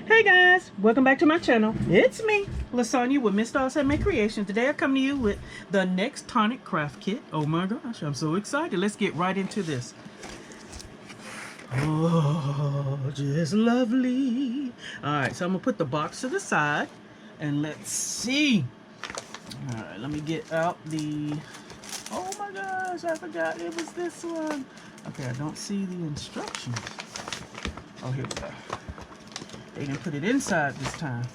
Hey guys, welcome back to my channel. It's me, Lasagna with Miss Doll's Handmade Creations. Today I come to you with the next Tonic craft kit. Oh my gosh, I'm so excited. Let's get right into this. Oh, just lovely. Alright, so I'm going to put the box to the side and let's see. Alright, let me get out the... Oh my gosh, I forgot it was this one. Okay, I don't see the instructions. Oh, here we go. They didn't put it inside this time.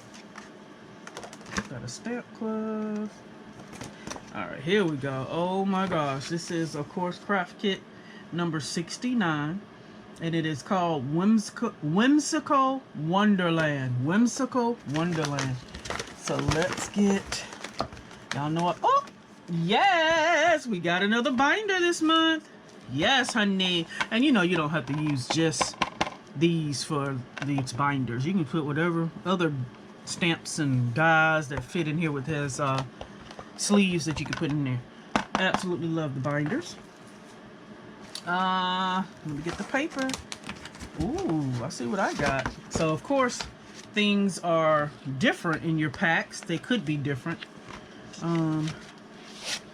Got a stamp cloth. Alright, here we go. Oh my gosh. This is, of course, craft kit number 69. And it is called Whimsical Wonderland. Whimsical Wonderland. So let's get... Y'all know what... Oh! Yes! We got another binder this month. Yes, honey. And you know you don't have to use just these for these binders. You can put whatever other stamps and dies that fit in here with his sleeves that you can put in there. Absolutely love the binders. Let me get the paper. Ooh, I see what I got. So of course things are different in your packs. They could be different.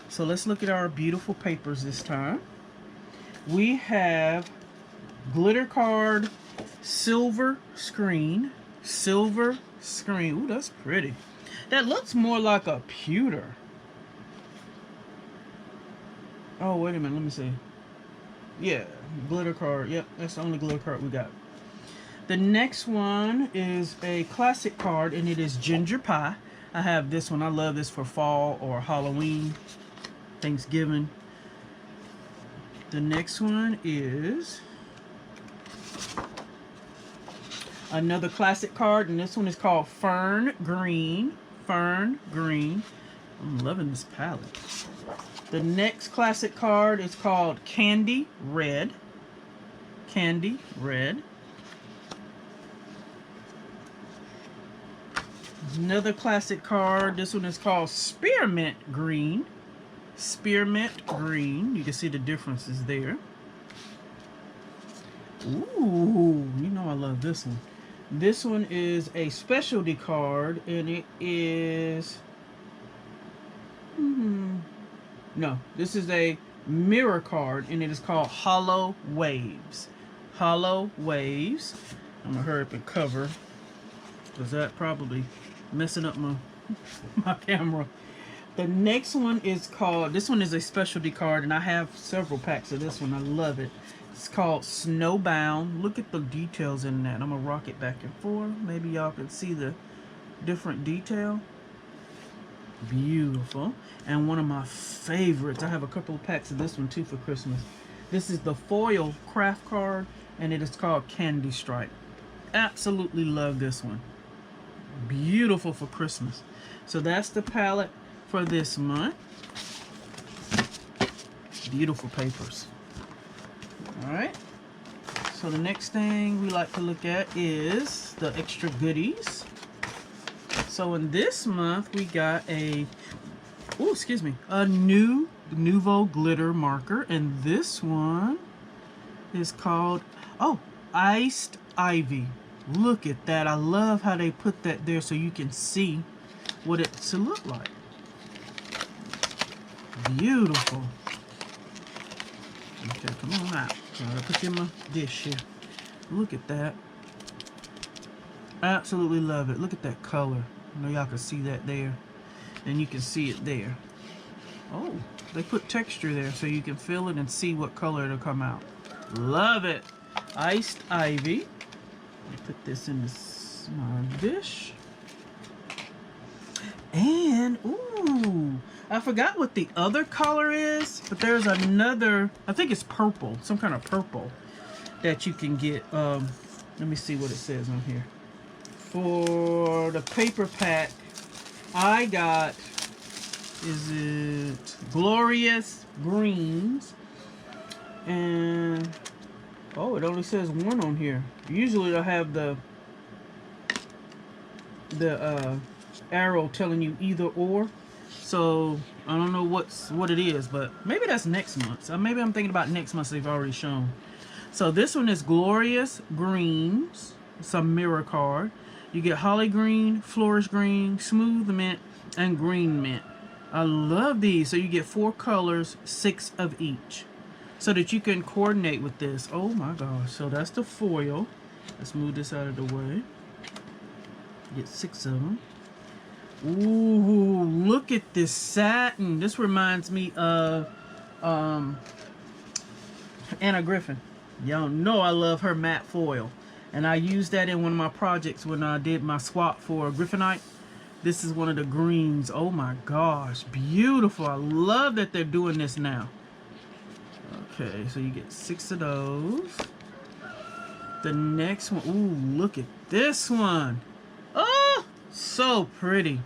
So let's look at our beautiful papers this time. We have glitter card, silver screen. Ooh, that's pretty. That looks more like a pewter. Oh, wait a minute, let me see. Yeah, glitter card. Yep, that's the only glitter card we got. The next one is a classic card, and it is ginger pie. I have this one. I love this for fall or Halloween, Thanksgiving. The next one is another classic card, and this one is called Fern Green. Fern Green. I'm loving this palette. The next classic card is called Candy Red. Candy Red. Another classic card. This one is called Spearmint Green. Spearmint Green. You can see the differences there. Ooh, you know I love this one. This one is a specialty card, and it is... No, this is a mirror card, and it is called Hollow Waves. Hollow Waves. I'm going to hurry up and cover, because that probably messing up my camera. The next one is called, this one is a specialty card, and I have several packs of this one. I love it. It's called Snowbound. Look at the details in that. I'm going to rock it back and forth. Maybe y'all can see the different detail. Beautiful. And one of my favorites. I have a couple of packs of this one too for Christmas. This is the foil craft card, and it is called Candy Stripe. Absolutely love this one. Beautiful for Christmas. So that's the palette for this month. Beautiful papers. Alright, so the next thing we like to look at is the extra goodies. So in this month we got a Nouveau glitter marker, and this one is called Iced Ivy. Look at that. I love how they put that there so you can see what it to look like. Beautiful. Okay, come on out. I'll put you in my dish here. Look at that. Absolutely love it. Look at that color. I know y'all can see that there. And you can see it there. Oh, they put texture there so you can feel it and see what color it'll come out. Love it. Iced Ivy. Let me put this in my dish. And, ooh, I forgot what the other color is, but there's another, I think it's purple, some kind of purple that you can get. Let me see what it says on here. For the paper pack, I got, is it Glorious Greens? And, oh, it only says one on here. Usually they'll have the arrow telling you either or. So I don't know what it is, but maybe that's next month. So maybe I'm thinking about next month. They've already shown. So this one is Glorious Greens. It's a mirror card. You get holly green, forest green, smooth mint, and green mint. I love these. So you get 4 colors, 6 of each, so that you can coordinate with this. Oh my gosh. So that's the foil. Let's move this out of the way. Get 6 of them. Ooh, look at this satin. This reminds me of Anna Griffin. Y'all know I love her matte foil. And I used that in one of my projects when I did my swap for Griffinite. This is one of the greens. Oh my gosh, beautiful. I love that they're doing this now. Okay, so you get 6 of those. The next one, ooh, look at this one. Oh, so pretty.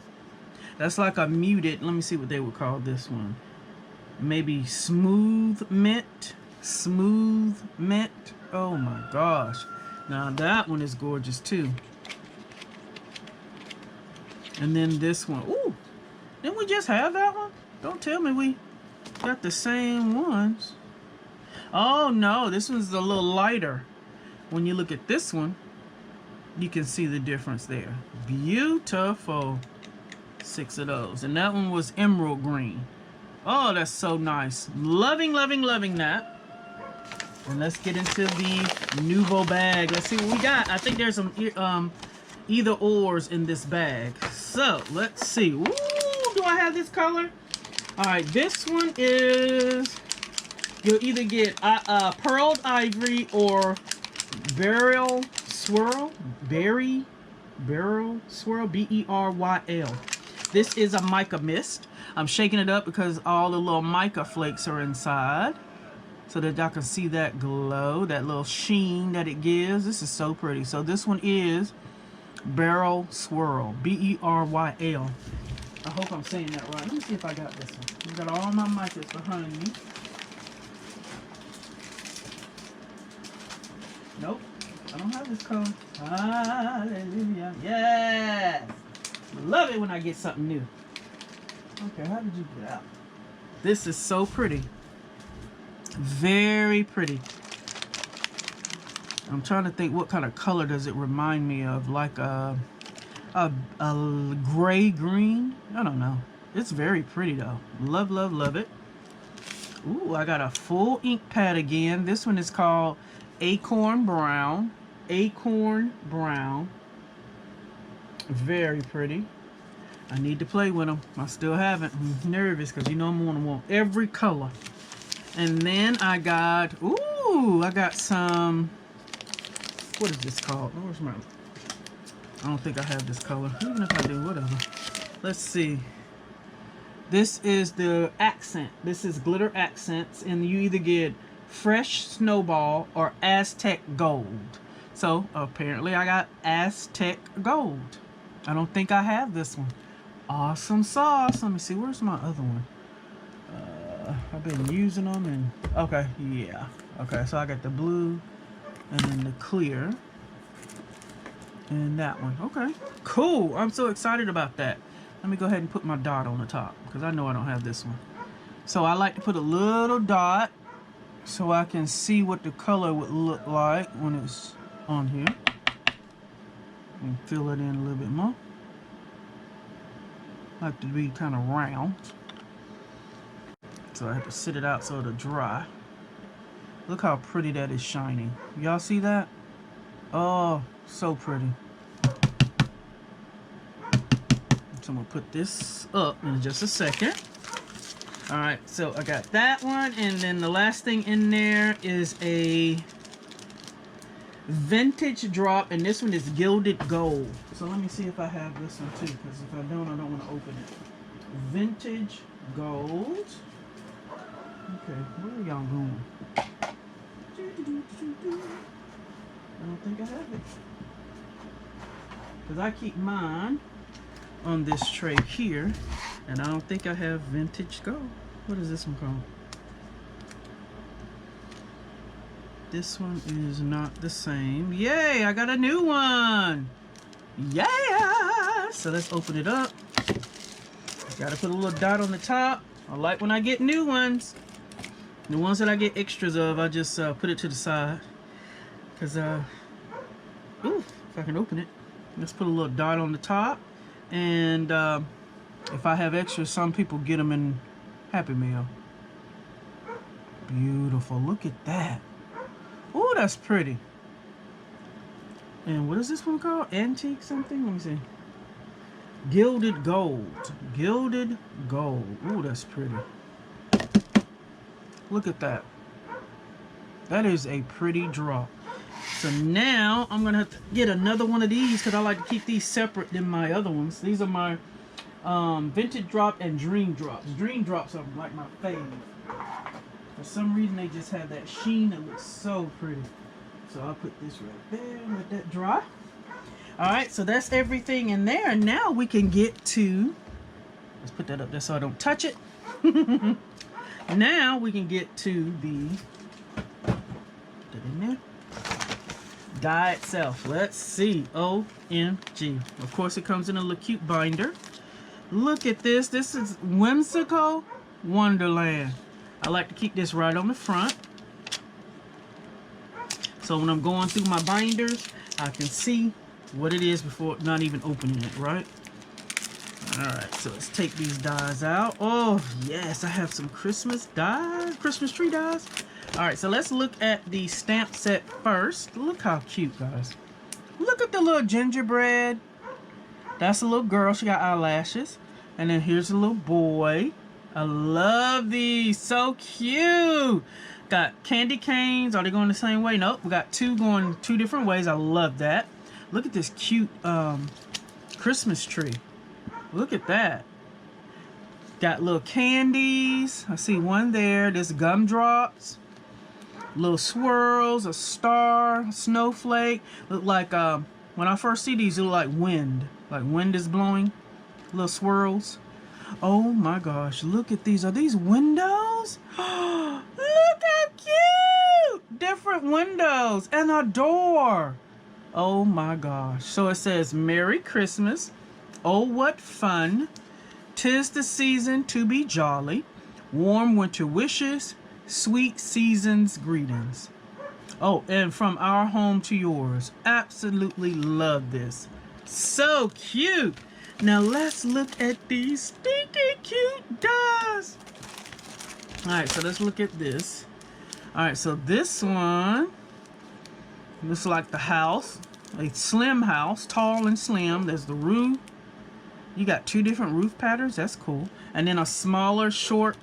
That's like a muted, let me see what they would call this one. Maybe smooth mint. Smooth mint. Oh my gosh. Now that one is gorgeous too. And then this one. Ooh, didn't we just have that one? Don't tell me we got the same ones. Oh no, this one's a little lighter. When you look at this one, you can see the difference there. Beautiful. 6 of those. And that one was emerald green. Oh, that's so nice. Loving, loving, loving that. And let's get into the Nouveau bag. Let's see what we got. I think there's some either ors in this bag. So let's see. Ooh, do I have this color? All right, this one is, you'll either get pearled ivory or beryl swirl. Beryl swirl. B-E-R-Y-L. This is a mica mist. I'm shaking it up because all the little mica flakes are inside, so that y'all can see that glow, that little sheen that it gives. This is so pretty. So this one is Beryl Swirl. B-E-R-Y-L. I hope I'm saying that right. Let me see if I got this one. I got all my micas behind me. Nope, I don't have this color. Hallelujah. Yes! Love it when I get something new. Okay, how did you get out? This is so pretty. Very pretty. I'm trying to think what kind of color does it remind me of, like a gray green. I don't know. It's very pretty though. Love, love, love it. Ooh, I got a full ink pad again. This one is called Acorn Brown. Acorn Brown. Very pretty. I need to play with them. I still haven't. I'm nervous because you know I'm gonna want every color. And then I got, ooh, I got some, what is this called? Where's my, I don't think I have this color. Even if I do, whatever. Let's see. This is the accent. This is glitter accents, and you either get fresh snowball or Aztec gold. So apparently I got Aztec gold. I don't think I have this one. Awesome sauce. Let me see, where's my other one? I've been using them, and okay, yeah. Okay, so I got the blue and then the clear and that one. Okay, cool. I'm so excited about that. Let me go ahead and put my dot on the top because I know I don't have this one. So I like to put a little dot so I can see what the color would look like when it's on here. And fill it in a little bit more. I like to be kind of round. So I have to sit it out so it'll dry. Look how pretty that is shining. Y'all see that? Oh, so pretty. So I'm gonna put this up in just a second. All right, so I got that one, and then the last thing in there is a vintage drop, and this one is gilded gold. So let me see if I have this one too, because if I don't want to open it. Vintage gold. Okay, where are y'all going? I don't think I have it. Because I keep mine on this tray here, and I don't think I have vintage gold. What is this one called? This one is not the same. Yay, I got a new one. Yeah. So let's open it up. Gotta put a little dot on the top. I like when I get new ones. The ones that I get extras of, I just put it to the side. Because, ooh, if I can open it. Let's put a little dot on the top. And if I have extras, some people get them in Happy Meal. Beautiful. Look at that. Oh, that's pretty. And what is this one called? Antique something? Let me see. Gilded gold. Gilded gold. Oh, that's pretty. Look at that. That is a pretty drop. So now I'm going to have to get another one of these because I like to keep these separate than my other ones. These are my Vintage Drop and Dream Drops. Dream Drops are like my favorite. For some reason they just have that sheen that looks so pretty. So I'll put this right there and let that dry. Alright, so that's everything in there. And now we can get to, let's put that up there so I don't touch it. Now we can get to the, put that in there, die itself. Let's see. OMG. Of course it comes in a little cute binder. Look at this. This is Whimsical Wonderland. I like to keep this right on the front. So when I'm going through my binders, I can see what it is before not even opening it, right? Alright, so let's take these dies out. Oh, yes, I have some Christmas dies, Christmas tree dies. Alright, so let's look at the stamp set first. Look how cute, guys. Look at the little gingerbread. That's a little girl. She got eyelashes. And then here's a little boy. I love these. So cute. Got candy canes. Are they going the same way? Nope. We got two going two different ways. I love that. Look at this cute Christmas tree. Look at that. Got little candies. I see one there. There's gumdrops. Little swirls. A star. A snowflake. Look like when I first see these, they look like wind. Like wind is blowing. Little swirls. Oh my gosh. Look at these. Are these windows? Look how cute. Different windows. And a door. Oh my gosh. So it says Merry Christmas. Oh, what fun. 'Tis the season to be jolly. Warm winter wishes. Sweet season's greetings. Oh, and from our home to yours. Absolutely love this. So cute. Now let's look at these stinky cute dies. Alright, so let's look at this. Alright, so this one looks like the house. A slim house, tall and slim. There's the roof. You got two different roof patterns. That's cool. And then a smaller, short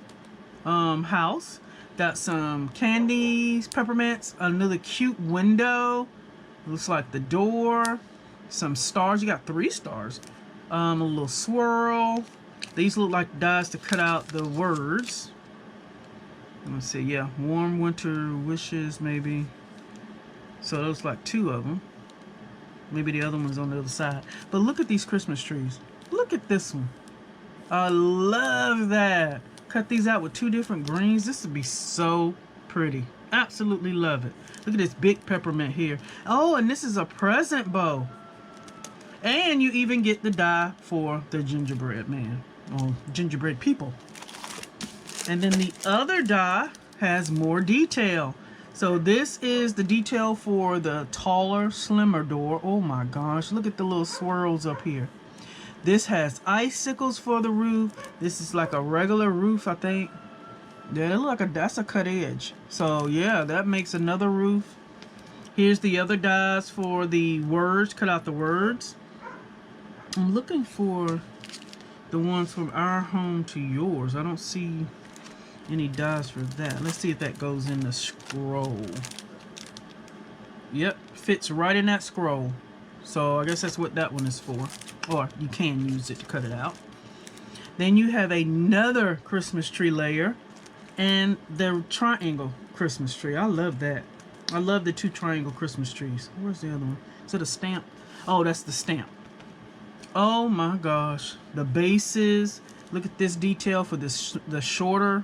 house. Got some candies, peppermints, another cute window. Looks like the door. Some stars. You got 3 stars. A little swirl. These look like dies to cut out the words. Let's see. Yeah, warm winter wishes maybe. So those like 2 of them. Maybe the other one's on the other side. But look at these Christmas trees. Look at this one. I love that. Cut these out with 2 different greens. This would be so pretty. Absolutely love it. Look at this big peppermint here. Oh, and this is a present bow. And you even get the die for the gingerbread man. Or gingerbread people. And then the other die has more detail. So this is the detail for the taller, slimmer door. Oh my gosh, look at the little swirls up here. This has icicles for the roof. This is like a regular roof, I think. Yeah, look, that's a cut edge. So yeah, that makes another roof. Here's the other dies for the words. Cut out the words. I'm looking for the ones from our home to yours. I don't see any dies for that. Let's see if that goes in the scroll. Yep, fits right in that scroll. So I guess that's what that one is for. Or you can use it to cut it out. Then you have another Christmas tree layer. And the triangle Christmas tree. I love that. I love the 2 triangle Christmas trees. Where's the other one? Is it a stamp? Oh, that's the stamp. Oh my gosh. The bases. Look at this detail for this, the shorter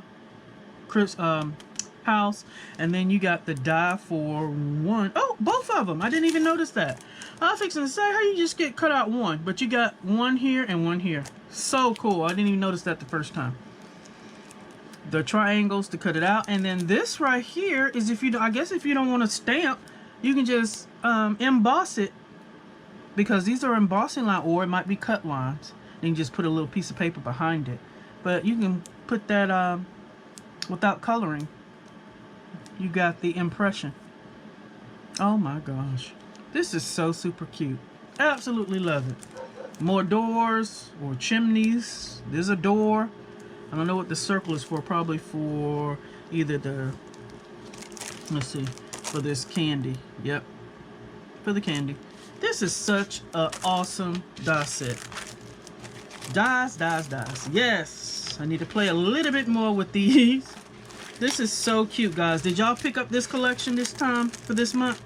house. And then you got the die for one. Oh, both of them. I didn't even notice that. I was fixing to say, how you just get cut out one? But you got one here and one here. So cool. I didn't even notice that the first time. The triangles to cut it out. And then this right here is if you, I guess if you don't want to stamp, you can just emboss it because these are embossing line, or it might be cut lines. Then you just put a little piece of paper behind it. But you can put that without coloring. You got the impression. Oh my gosh. This is so super cute. Absolutely love it. More doors or chimneys. There's a door. I don't know what the circle is for. Probably for either the, let's see, for this candy. Yep, for the candy. This is such an awesome die set. Dies. Yes, I need to play a little bit more with these. This is so cute, guys. Did y'all pick up this collection this time for this month?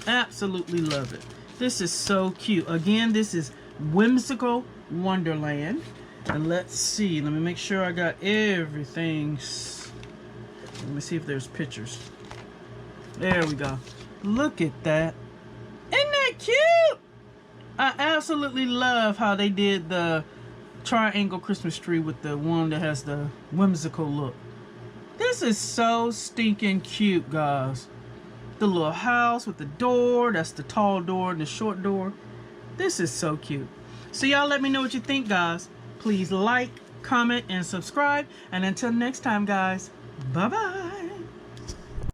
Absolutely love it. This is so cute. Again, this is Whimsical Wonderland. And let's see. Let me make sure I got everything. Let me see if there's pictures. There we go. Look at that. Isn't that cute? I absolutely love how they did the triangle Christmas tree with the one that has the whimsical look. This is so stinking cute, guys. The little house with the door. That's the tall door and the short door. This is so cute. So y'all let me know what you think, guys. Please like, comment, and subscribe. And until next time, guys, bye-bye.